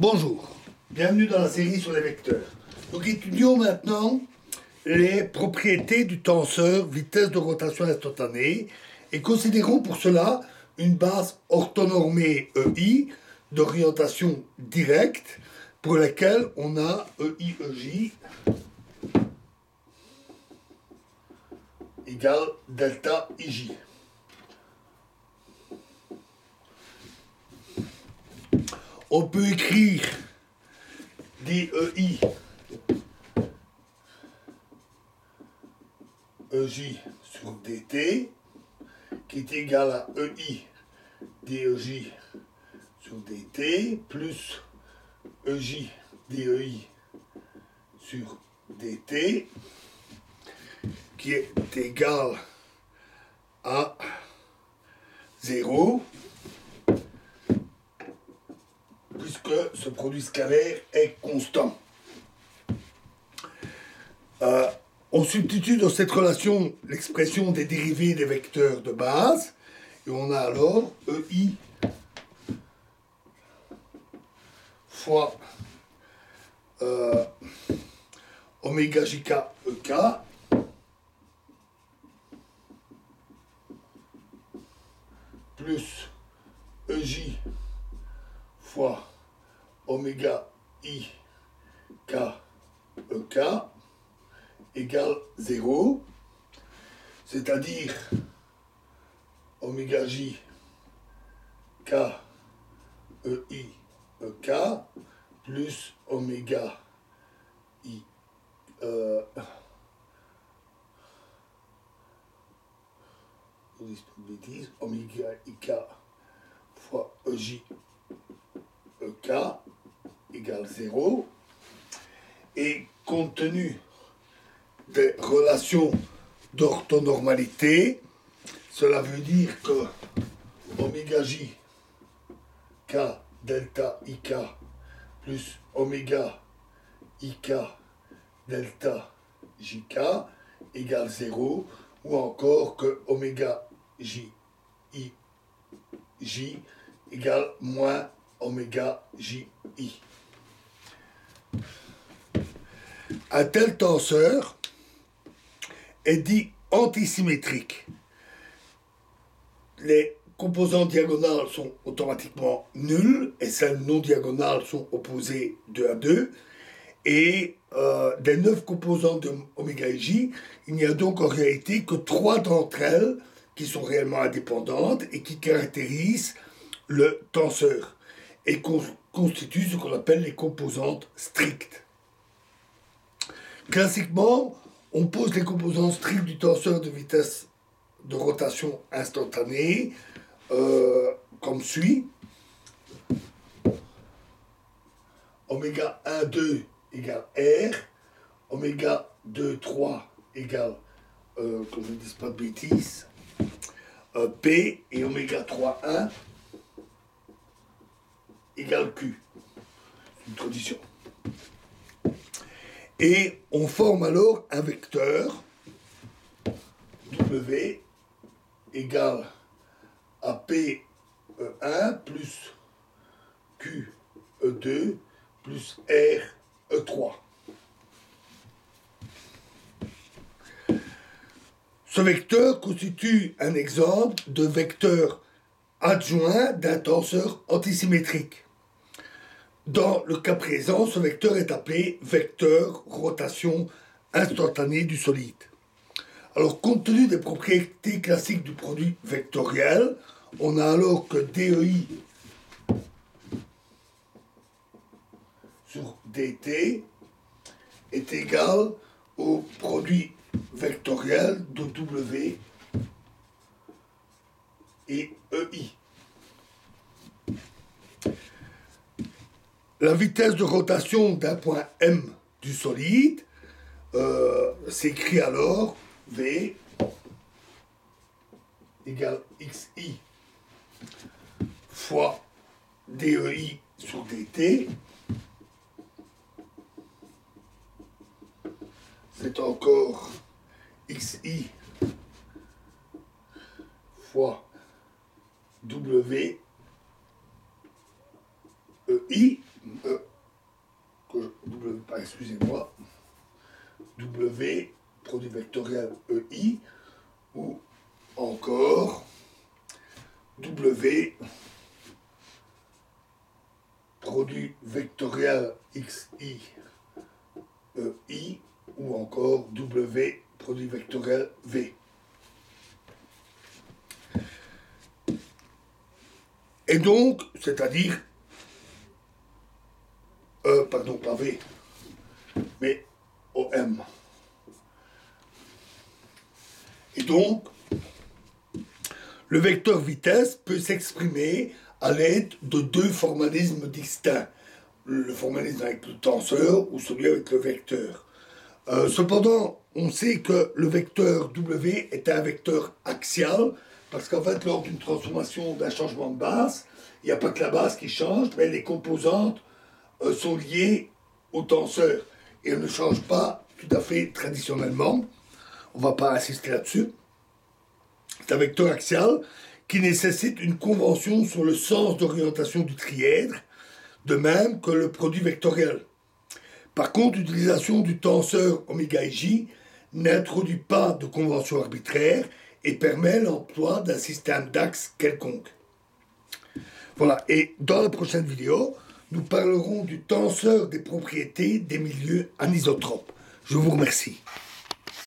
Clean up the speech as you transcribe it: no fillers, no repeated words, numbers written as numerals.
Bonjour, bienvenue dans la série sur les vecteurs. Donc étudions maintenant les propriétés du tenseur vitesse de rotation instantanée et considérons pour cela une base orthonormée EI d'orientation directe pour laquelle on a EI-EJ égale delta IJ. On peut écrire DEI EJ sur DT qui est égal à EI DEJ sur DT plus EJ DEI sur DT qui est égal à 0 puisque ce produit scalaire est constant. On substitue dans cette relation l'expression des dérivées des vecteurs de base et on a alors EI fois oméga JK EK plus EJ fois oméga I K EK égale 0, c'est-à-dire oméga J K EI EK plus oméga I oméga IK fois EJ EK égale 0 et compte tenu des relations d'orthonormalité, cela veut dire que oméga J K delta IK plus oméga IK delta JK égale 0 ou encore que oméga J I J égale moins oméga JI. Un tel tenseur est dit antisymétrique. Les composantes diagonales sont automatiquement nulles et celles non diagonales sont opposées 2 à 2. Et des 9 composantes de oméga J, il n'y a donc en réalité que 3 d'entre elles qui sont réellement indépendantes et qui caractérisent le tenseur et constituent ce qu'on appelle les composantes strictes. Classiquement, on pose les composantes strictes du tenseur de vitesse de rotation instantanée comme suit. Oméga 1, 2 égale R, oméga 2, 3 égale, que je ne dise pas de bêtises, P et oméga 3, 1 égale Q. C'est une tradition. Et on forme alors un vecteur W égale à P E1 plus Q E2 plus R E3. Ce vecteur constitue un exemple de vecteur adjoint d'un tenseur antisymétrique. Dans le cas présent, ce vecteur est appelé vecteur rotation instantanée du solide. Alors, compte tenu des propriétés classiques du produit vectoriel, on a alors que DEI sur DT est égal au produit vectoriel de W et EI. La vitesse de rotation d'un point M du solide s'écrit alors V égale XI fois DEI sur DT. C'est encore XI fois W EI excusez-moi, W, produit vectoriel EI, ou encore W, produit vectoriel XI, EI, ou encore W, produit vectoriel V. Et donc, c'est-à-dire, pardon, pas V, mais OM. Et donc, le vecteur vitesse peut s'exprimer à l'aide de deux formalismes distincts. Le formalisme avec le tenseur ou celui avec le vecteur. Cependant, on sait que le vecteur W est un vecteur axial, parce qu'en fait, lors d'une transformation, d'un changement de base, il n'y a pas que la base qui change, mais les composantes sont liées au tenseur. Et elles ne changent pas tout à fait traditionnellement. On ne va pas insister là-dessus. C'est un vecteur axial qui nécessite une convention sur le sens d'orientation du trièdre, de même que le produit vectoriel. Par contre, l'utilisation du tenseur ωj n'introduit pas de convention arbitraire et permet l'emploi d'un système d'axe quelconque. Voilà, et dans la prochaine vidéo, nous parlerons du tenseur des propriétés des milieux anisotropes. Je vous remercie.